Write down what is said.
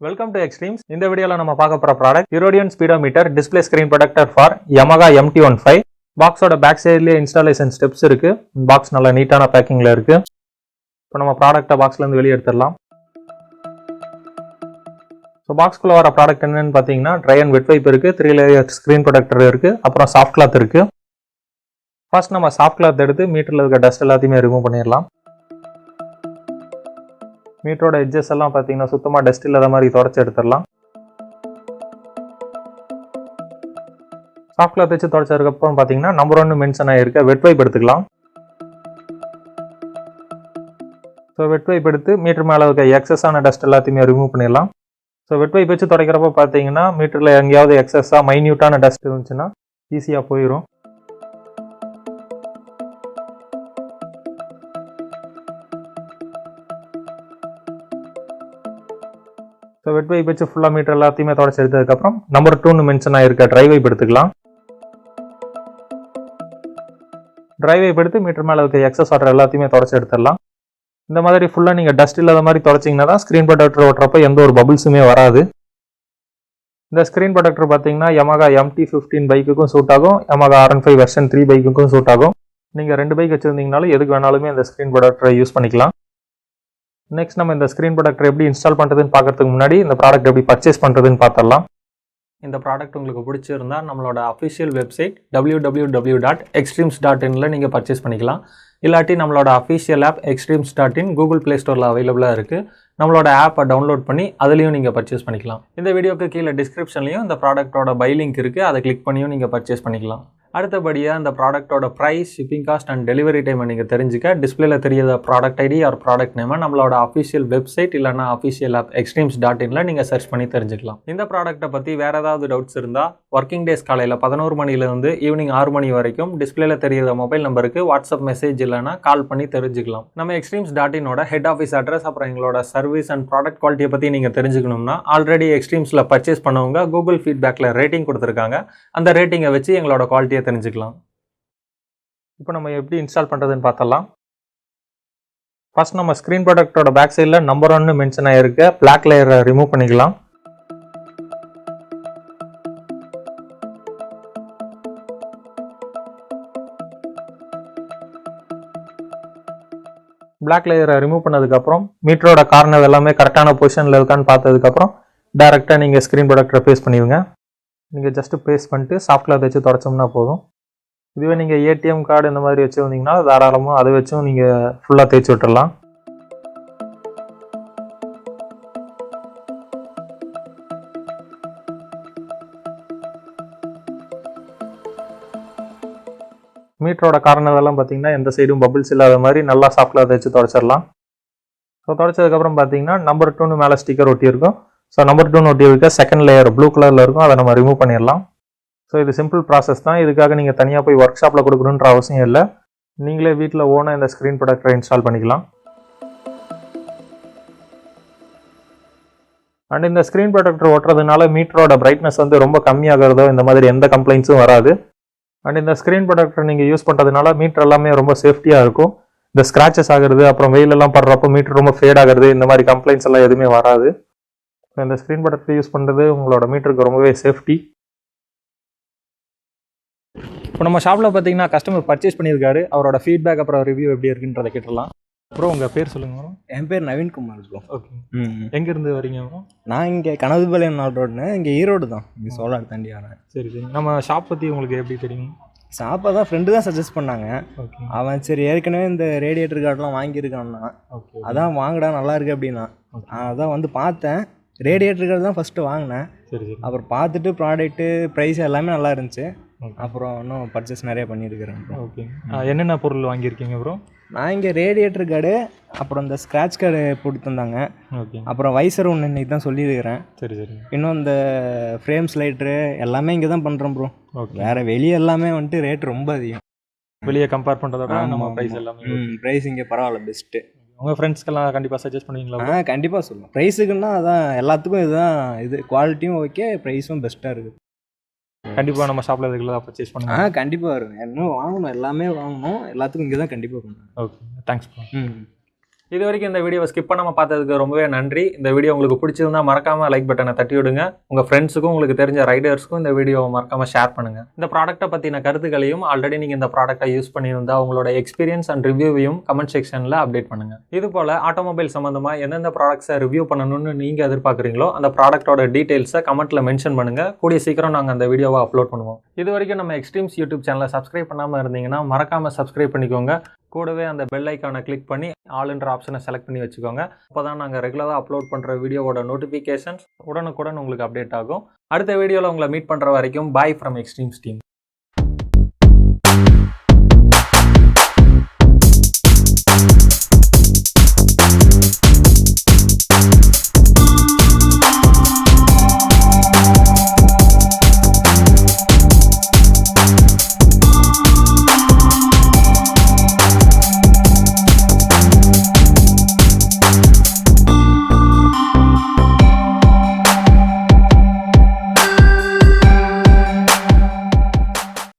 Welcome to XTREMZ. In the video, we will talk about product ERODIAN speedometer display screen protector for Yamaha MT15. Box oda back side la installation steps irukku. Box nalla neat ana packing la irukku. Ipo nama product box la irundhu veliya eduthalam. So box kulla vara product enna nu pathina dry and wet wipe irukku, 3 layer screen protector irukku, appuram soft cloth irukku. First nama soft cloth eduthu meter la irukka dust ellathiyume remove panniralam. மீட்டரோட edges எல்லாம் பார்த்தீங்கன்னா சுத்தமாக dust இல்லாத மாதிரி தொடச்சி எடுத்துடலாம். Soft cloth வச்சு தொடச்சதுக்கப்புறம் பார்த்தீங்கன்னா நம்பர் 1 மென்ஷன் ஆகிருக்க வெட் வைப் எடுத்துக்கலாம். ஸோ வெட் வைப் எடுத்து மீட்டர் மேலே இருக்க எக்ஸஸான டஸ்ட் எல்லாத்தையுமே ரிமூவ் பண்ணிடலாம். ஸோ வெட் வைப் வச்சு துடைக்கிறப்ப பார்த்தீங்கன்னா மீட்டரில் எங்கேயாவது எக்ஸஸாக மைன்யூட்டான டஸ்ட் இருந்துச்சுன்னா ஈஸியாக போயிடும். ஸோ வெட் வைப் வச்சு ஃபுல்லாக மீட்டர் எல்லாத்தையுமே தொடச்சி எடுத்ததுக்கப்புறம் நம்பர் 2 மென்ஷன் ஆகிருக்க ட்ரை வைப் எடுத்துக்கலாம். ட்ரை வைப் எடுத்து மீட்டர் மேலே இருக்க எக்ஸஸ் வாட்டர் எல்லாத்தையுமே தொடச்சி எடுத்துடலாம். இந்த மாதிரி ஃபுல்லாக நீங்கள் டஸ்ட் இல்லாத மாதிரி தொடச்சிங்கன்னா தான் ஸ்க்ரீன் ப்ரொடெக்டர் ஓட்டுறப்ப எந்த ஒரு பபிள்ஸுமே வராது. இந்த ஸ்க்ரீன் ப்ரொடெக்டர் பார்த்தீங்கன்னா Yamaha MT15 பைக்குக்கும் சூட் ஆகும், Yamaha R15 வெர்ஷன் 3 பைக்குக்கும் சூட் ஆகும். நீங்கள் 2 பைக் வச்சுருந்தீங்கனாலும் எதுக்கு வேணாலுமே இந்த ஸ்க்ரீன் ப்ரொடெக்டரை யூஸ் பண்ணிக்கலாம். நெக்ஸ்ட் நம்ம இந்த ஸ்க்ரீன் ப்ரொடெக்டர் எப்படி இன்ஸ்டால் பண்ணுறதுன்னு பார்க்கறதுக்கு முன்னாடி இந்த ப்ராடக்ட் எப்படி பர்ச்சேஸ் பண்ணுறதுன்னு பார்த்துடலாம். இந்த ப்ராடக்ட் உங்களுக்கு பிடிச்சிருந்தா நம்மளோட அஃபிஷியல் வெப்சைட் www.xtrems.in நீங்கள் பர்ச்சேஸ் பண்ணிக்கலாம். இல்லாட்டி நம்மளோட official app XTREMZ.in Google play ஸ்டோரில் அவைலபிளாக இருக்குது. நம்மளோட ஆப்பை டவுன்லோட் பண்ணி அதுலேயும் நீங்கள் பர்ச்சேஸ் பண்ணிக்கலாம். இந்த வீடியோக்கு கீழே டிஸ்கிரிப்ஷன்லையும் இந்த ப்ராடக்ட்டோட பை லிங்க் இருக்குது, அதை கிளிக் பண்ணியும் நீங்கள் பர்ச்சேஸ் பண்ணிக்கலாம். அடுத்தபடியாக இந்த ப்ராடக்ட்டோட price, shipping cost and delivery டைமை நீங்கள் தெரிஞ்சுக்க டிஸ்பிளேல தெரியாத ப்ராடக்ட் ஐடி ஆர் ப்ராடக்ட் நேமை நம்மளோட அஃபிஷியல் வெப்சைட் இல்லைனா அஃபிஷியல் ஆப் XTREMZ.inல நீங்கள் சர்ச் பண்ணி தெரிஞ்சுக்கலாம். இந்த ப்ராடக்ட்டை பற்றி வேறு ஏதாவது டவுட்ஸ் இருந்தால் ஒர்க்கிங் டேஸ் காலையில் 11 மணிலேருந்து ஈவினிங் 6 மணி வரைக்கும் டிஸ்பிளேல தெரியாத மொபைல் நம்பருக்கு வாட்ஸ்அப் மெசேஜ் இல்லைனா கால் பண்ணி தெரிஞ்சுக்கலாம். நம்ம XTREMZ.inோட ஹெட் ஆஃபீஸ் அட்ரஸ் அப்புறம் எங்களோட சர்வீஸ் அண்ட் ப்ராடக்ட் குவாலிட்டியை பற்றி நீங்கள் தெரிஞ்சுக்கணும்னா ஆல்ரெடி XTREMZல பர்ச்சேஸ் பண்ணவங்க கூகுள் ஃபீட்பேக்கில் ரேட்டிங் கொடுத்துருக்காங்க. அந்த ரேட்டிங்கை வச்சு எங்களோட குவாலிட்டியை தெரிஞ்சுக்கலாம். இப்போ நம்ம எப்படி இன்ஸ்டால் பண்ணுறதுன்னு பார்த்தலாம். ஃபர்ஸ்ட் நம்ம ஸ்க்ரீன் ப்ரொடெக்டரோட பேக் சைடில் நம்பர் 1 மென்ஷன் ஆகிருக்க பிளாக் லேயரை ரிமூவ் பண்ணிக்கலாம். பிளாக் லேயரை ரிமூவ் பண்ணதுக்கப்புறம் மீட்டரோட கார்னர் எல்லாமே கரெக்டான பொசிஷனில் இருக்கான்னு பார்த்ததுக்கப்புறம் டைரெக்டாக நீங்கள் ஸ்க்ரீன் ப்ரொடெக்டரை பேஸ்ட் பண்ணிடுங்க. நீங்கள் ஜஸ்ட்டு பேஸ்ட் பண்ணிட்டு சாஃப்ட் கிளாத் வச்சு தொடச்சோம்னா போதும். இதுவே நீங்கள் ஏடிஎம் கார்டு இந்த மாதிரி வச்சுருந்தீங்கன்னா தாராளமாக அதை வச்சும் நீங்கள் ஃபுல்லாக தேய்ச்சி விட்டுடலாம். மீட்டரோட கார்னர்லாம் பார்த்தீங்கன்னா எந்த சைடும் பபிள்ஸ் இல்லாத மாதிரி நல்லா சாஃப்ட் கிளாத் வச்சு தொடச்சிடலாம். ஸோ தொடச்சதுக்கப்புறம் பார்த்தீங்கன்னா நம்பர் 2 மேலே ஸ்டிக்கர் ஒட்டியிருக்கும். ஸோ நம்பர் 2 ஒட்டி இருக்க செகண்ட் லேயர் ப்ளூ கலரில் இருக்கும், அதை நம்ம ரிமூவ் பண்ணிடலாம். ஸோ இது சிம்பிள் ப்ராசஸ் தான். இதுக்காக நீங்கள் தனியாக போய் ஒர்க் ஷாப்பில் கொடுக்கணுன்ற அவசியம் இல்லை. நீங்களே வீட்டில் ஓனாக இந்த ஸ்க்ரீன் ப்ரொடெக்டரை இன்ஸ்டால் பண்ணிக்கலாம். அண்ட் இந்த ஸ்க்ரீன் ப்ரொடெக்டர் ஓட்டுறதுனால மீட்டரோட பிரைட்னஸ் வந்து ரொம்ப கம்மியாகிறதோ இந்த மாதிரி எந்த கம்ப்ளைண்ட்ஸும் வராது. அண்ட் இந்த ஸ்க்ரீன் ப்ரொடெக்டர் நீங்கள் யூஸ் பண்ணுறதுனால மீட்டர் எல்லாமே ரொம்ப சேஃப்டியாக இருக்கும். இந்த ஸ்க்ராச்சஸ் ஆகுறது அப்புறம் வெயிலெல்லாம் படுறப்போ மீட்டர் ரொம்ப ஃபேட் ஆகுறது இந்த மாதிரி கம்ப்ளைண்ட்ஸ் எல்லாம் எதுவுமே வராது. இந்த ஸ்க்ரீன் ப்ரொடெக்டர் யூஸ் பண்ணுறது உங்களோட மீட்டருக்கு ரொம்பவே சேஃப்டி. இப்போ நம்ம ஷாப்பில் பார்த்தீங்கன்னா கஸ்டமர் பர்ச்சேஸ் பண்ணியிருக்காரு. அவரோட ஃபீட்பேக் அப்புறம் ரிவ்யூ எப்படி இருக்குன்றதை கேட்டுடலாம். அப்புறம் உங்கள் பேர் சொல்லுங்க ப்ரோ. என் பேர் நவீன்குமார் ப்ரோ. ஓகே. எங்கேருந்து வரீங்க ப்ரோ? நான் இங்கே கனவுபாளையம் ரோடுன்னு இங்கே ஈரோடு தான், இங்கே சோலார் தாண்டி வரேன். சரி சரி. நம்ம ஷாப் பற்றி உங்களுக்கு எப்படி தெரியும்? ஷாப்பை தான் ஃப்ரெண்டு தான் சஜஸ்ட் பண்ணாங்க. ஓகே. அவன் சரி ஏற்கனவே இந்த ரேடியேட்டர் கார்டெலாம் வாங்கியிருக்கான்னா, ஓகே, அதான் வாங்கடா நல்லா இருக்கு அப்படின்னா. அதான் வந்து பார்த்தேன். ரேடியேட்டர் கார்டு தான் ஃபஸ்ட்டு வாங்கினேன். சரி சரி. அப்புறம் பார்த்துட்டு ப்ராடக்ட்டு ப்ரைஸ் எல்லாமே நல்லா இருந்துச்சு. அப்புறம் இன்னும் பர்ச்சேஸ் நிறைய பண்ணியிருக்கிறேன். ஓகே. என்னென்ன பொருள் வாங்கியிருக்கீங்க ப்ரோ? நான் இங்கே ரேடியேட்டர் கார்டு அப்புறம் இந்த ஸ்க்ராட்ச் கார்டு போட்டு தந்தாங்க. ஓகே. அப்புறம் வைசர் ஒன்று இன்றைக்கி தான் சொல்லியிருக்கிறேன். சரி சரி. இன்னும் இந்த ஃப்ரேம் ஸ்லைட்ரு எல்லாமே இங்கே தான் பண்ணுறோம் ப்ரோ. ஓகே. வேறு வெளியே எல்லாமே வந்துட்டு ரேட் ரொம்ப அதிகம். வெளியே கம்பேர் பண்ணுறதோட நம்ம ப்ரைஸ் எல்லாமே ப்ரைஸ் இங்கே பரவாயில்ல, பெஸ்ட்டு. உங்கள் ஃப்ரெண்ட்ஸ்க்கெல்லாம் கண்டிப்பாக சஜஸ்ட் பண்ணுவீங்களா? கண்டிப்பாக சொல்லுவேன். ப்ரைஸுக்குன்னா அதான் எல்லாத்துக்கும் இதுதான் இது, குவாலிட்டியும் ஓகே, ப்ரைஸும் பெஸ்ட்டாக இருக்குது. கண்டிப்பாக நம்ம ஷாப்பில் இதுக்கெல்லாம் பர்ச்சேஸ் பண்ணுங்கள். கண்டிப்பாக வருவேன். இன்னும் வாங்கணும், எல்லாமே வாங்கணும், எல்லாத்துக்கும் இங்கே தான் கண்டிப்பாக பண்ணுவேன். Okay, thanks bro. இது வரைக்கும் இந்த வீடியோவை ஸ்கிப் பண்ணாமல் பார்த்ததுக்கு ரொம்பவே நன்றி. இந்த வீடியோ உங்களுக்கு பிடிச்சிருந்தா மறக்காமல் லைக் பட்டனை தட்டி விடுங்க. உங்கள் ஃப்ரெண்ட்ஸுக்கும் உங்களுக்கு தெரிஞ்ச ரைடர்ஸ்க்கும் இந்த வீடியோவை மறக்காமல் ஷேர் பண்ணுங்கள். இந்த ப்ராடக்ட்டை பற்றின கருத்துக்களையும் ஆல்ரெடி நீங்கள் இந்த ப்ராடக்ட்டை யூஸ் பண்ணியிருந்தா உங்களோட எக்ஸ்பீரியன்ஸ் அண்ட் ரிவ்யூவையும் கமெண்ட் செக்ஷனில் அப்டேட் பண்ணுங்கள். இது போல் ஆட்டோமொபைல் சம்மந்தமாக எந்தெந்த ப்ராடக்ட்ஸை ரிவ்யூ பண்ணணும்னு நீங்கள் எதிர்பார்க்குறீங்களோ அந்த ப்ராடக்ட்டோட டீட்டெயில்ஸை கமெண்ட்டில் மென்ஷன் பண்ணுங்கள். கூடிய சீக்கிரம் நாங்கள் அந்த வீடியோவை அப்லோட் பண்ணுவோம். இது வரைக்கும் நம்ம எக்ஸ்ட்ரீம்ஸ் யூடியூப் சேனலை சப்ஸ்கிரைப் பண்ணாமல் இருந்தீங்கன்னா மறக்காமல் சப்ஸ்கிரைப் பண்ணிக்கோங்க. கூடவே அந்த பெல் ஐக்கானை கிளிக் பண்ணி ஆல்ன்ற ஆப்ஷனை செலக்ட் பண்ணி வச்சுக்கோங்க. அப்போ தான் நாங்கள் ரெகுலராக அப்லோட் பண்ணுற வீடியோவோட நோட்டிஃபிகேஷன்ஸ் உடனுக்குடன் உங்களுக்கு அப்டேட் ஆகும். அடுத்த வீடியோவில் உங்களை மீட் பண்ணுற வரைக்கும் பாய் ஃப்ரம் எக்ஸ்ட்ரீம்ஸ் டீம்.